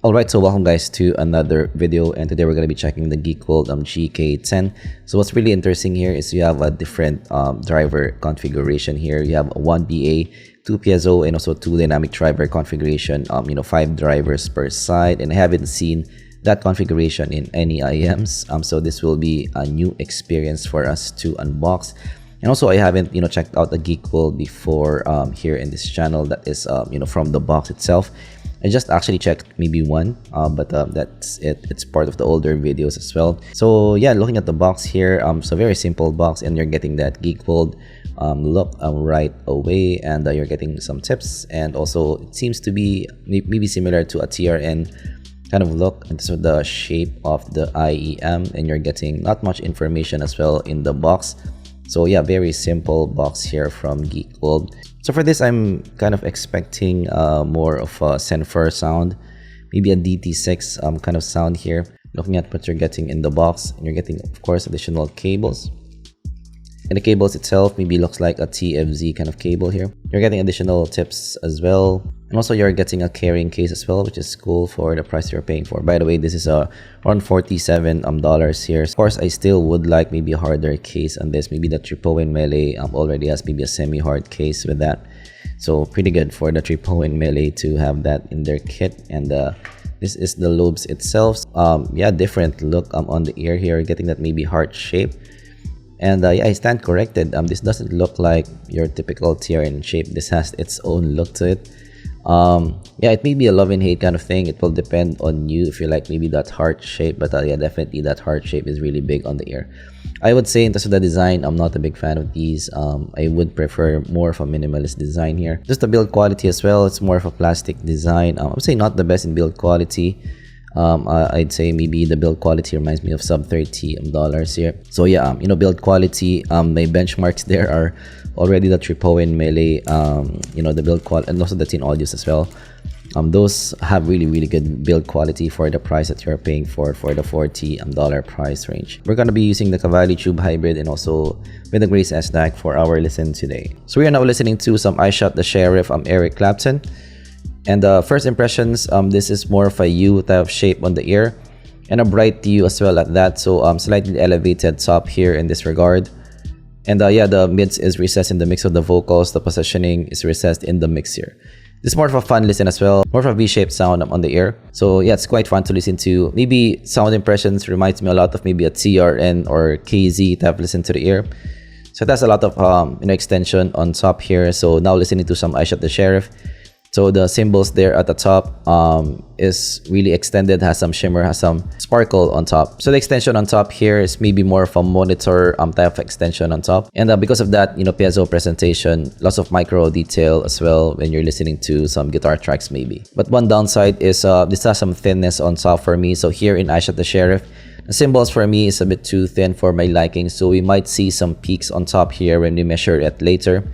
Alright, so welcome guys to another video, and today we're going to be checking the Geekwold GK10. So what's really interesting here is you have a different driver configuration here. You have one BA, 2 Piezo, and also 2 dynamic driver configuration, 5 drivers per side, and I haven't seen that configuration in any IEMs. So this will be a new experience for us to unbox. And also I haven't checked out the Geekwold before here in this channel, that is from the box itself. I just actually checked maybe one, but that's it. It's part of the older videos as well. So yeah, looking at the box here, so very simple box, and you're getting that Geekwold look right away, and you're getting some tips, and also it seems to be maybe similar to a TRN kind of look in terms of the shape of the IEM, and you're getting not much information as well in the box. So yeah, very simple box here from Geekwold. So for this, I'm kind of expecting more of a Senfer sound, maybe a DT6 kind of sound here. Looking at what you're getting in the box, and you're getting, of course, additional cables. And the cables itself maybe looks like a TFZ kind of cable here. You're getting additional tips as well. And also you're getting a carrying case as well, which is cool for the price you're paying for. By the way, this is around $47 here. Of course, I still would like maybe a harder case on this. Maybe the Tripo and Melee already has maybe a semi-hard case with that. So pretty good for the Tripo and Melee to have that in their kit. And this is the lobes itself. Yeah, different look on the ear here. Getting that maybe heart shape. And yeah, I stand corrected. This doesn't look like your typical TRN shape. This has its own look to it. Yeah, it may be a love and hate kind of thing. It will depend on you if you like maybe that heart shape, but yeah, definitely that heart shape is really big on the ear. I would say in terms of the design, I'm not a big fan of these. I would prefer more of a minimalist design here. Just the build quality as well, it's more of a plastic design. I would say not the best in build quality. I'd say maybe the build quality reminds me of sub $30 here. So yeah, build quality, my benchmarks there are already the Tripo and Melee, the build quality, and also the Tin Audios as well. Those have really good build quality for the price that you're paying for the $40 price range. We're going to be using the Cavalli Tube Hybrid and also with the Grace S DAC for our listen today. So we are now listening to some I Shot the Sheriff, Eric Clapton. And first impressions, this is more of a U type of shape on the ear, and a bright U as well at that. So slightly elevated top here in this regard. And yeah, the mids is recessed in the mix of the vocals. The positioning is recessed in the mix here. This is more of a fun listen as well, more of a V-shaped sound on the ear. So yeah, it's quite fun to listen to. Maybe sound impressions reminds me a lot of maybe a TRN or KZ type listen to the ear. So that's a lot of extension on top here. So now listening to some I Shot the Sheriff. So the cymbals there at the top is really extended, has some shimmer, has some sparkle on top. So the extension on top here is maybe more of a monitor type of extension on top. And because of that, piezo presentation, lots of micro detail as well when you're listening to some guitar tracks maybe. But one downside is this has some thinness on top for me. So here in I Shot the Sheriff, the cymbals for me is a bit too thin for my liking. So we might see some peaks on top here when we measure it later.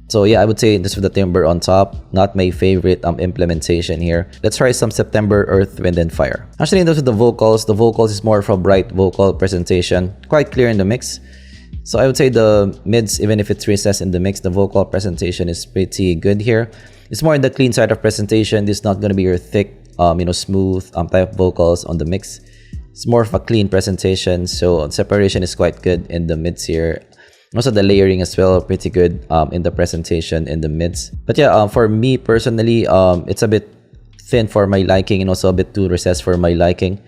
So yeah, I would say this with the timbre on top, not my favorite implementation here. Let's try some September, Earth, Wind, and Fire. Actually, in terms of the vocals is more of a bright vocal presentation, quite clear in the mix. So I would say the mids, even if it's recessed in the mix, the vocal presentation is pretty good here. It's more in the clean side of presentation. This is not going to be your thick, smooth type vocals on the mix. It's more of a clean presentation, so separation is quite good in the mids here. Also the layering as well, pretty good in the presentation in the mids. But yeah, for me personally, it's a bit thin for my liking and also a bit too recessed for my liking.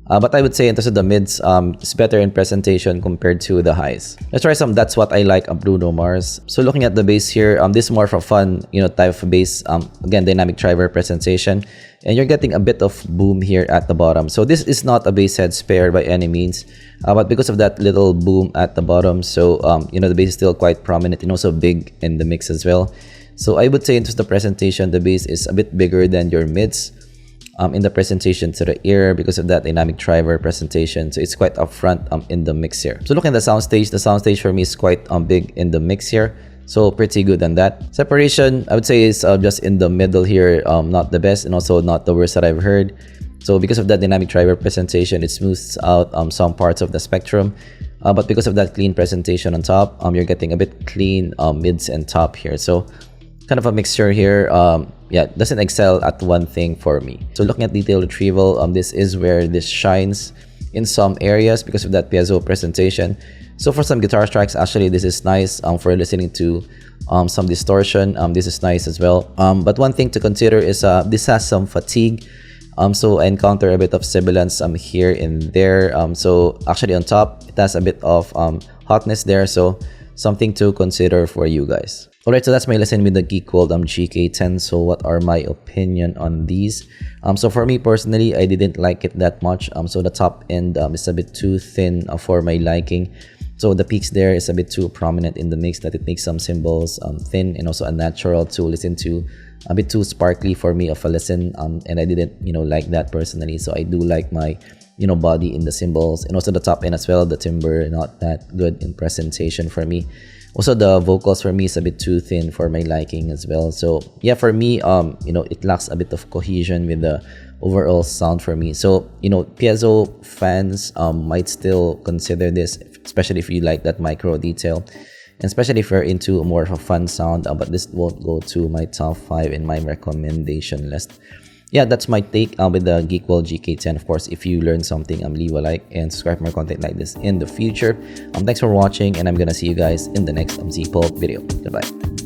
But I would say in terms of the mids, it's better in presentation compared to the highs. Let's try some That's What I Like of Bruno Mars. So looking at the bass here, this is more of a fun, type of bass. Again, dynamic driver presentation. And you're getting a bit of boom here at the bottom. So this is not a bass head spare by any means. But because of that little boom at the bottom, so, the bass is still quite prominent and also big in the mix as well. So I would say in terms of the presentation, the bass is a bit bigger than your mids. In the presentation to the ear because of that dynamic driver presentation, so it's quite upfront in the mix here. So looking at the soundstage for me is quite big in the mix here, so pretty good on that. Separation, I would say, is just in the middle here, not the best and also not the worst that I've heard. So because of that dynamic driver presentation, it smooths out some parts of the spectrum, but because of that clean presentation on top, you're getting a bit clean mids and top here. So kind of a mixture here. Yeah, doesn't excel at one thing for me. So looking at detail retrieval, this is where this shines in some areas because of that piezo presentation. So for some guitar tracks, actually this is nice for listening to some distortion. This is nice as well. But one thing to consider is this has some fatigue. So I encounter a bit of sibilance here and there. So actually on top, it has a bit of hotness there. So something to consider for you guys. Alright, so that's my lesson with the Geekwold GK10. So what are my opinion on these? So for me personally, I didn't like it that much. So the top end is a bit too thin for my liking. So the peaks there is a bit too prominent in the mix that it makes some cymbals thin and also unnatural to listen to, a bit too sparkly for me of a listen, and I didn't like that personally. So I do like my body in the cymbals, and also the top end as well. The timbre not that good in presentation for me. Also the vocals for me is a bit too thin for my liking as well. So yeah, for me it lacks a bit of cohesion with the overall sound for me. So piezo fans might still consider this, especially if you like that micro detail, and especially if you're into more of a fun sound, but this won't go to my top 5 in my recommendation list. Yeah, that's my take with the Geekwold GK10. Of course, if you learned something, leave a like and subscribe for more content like this in the future. Thanks for watching, and I'm gonna see you guys in the next zpolt video. Goodbye.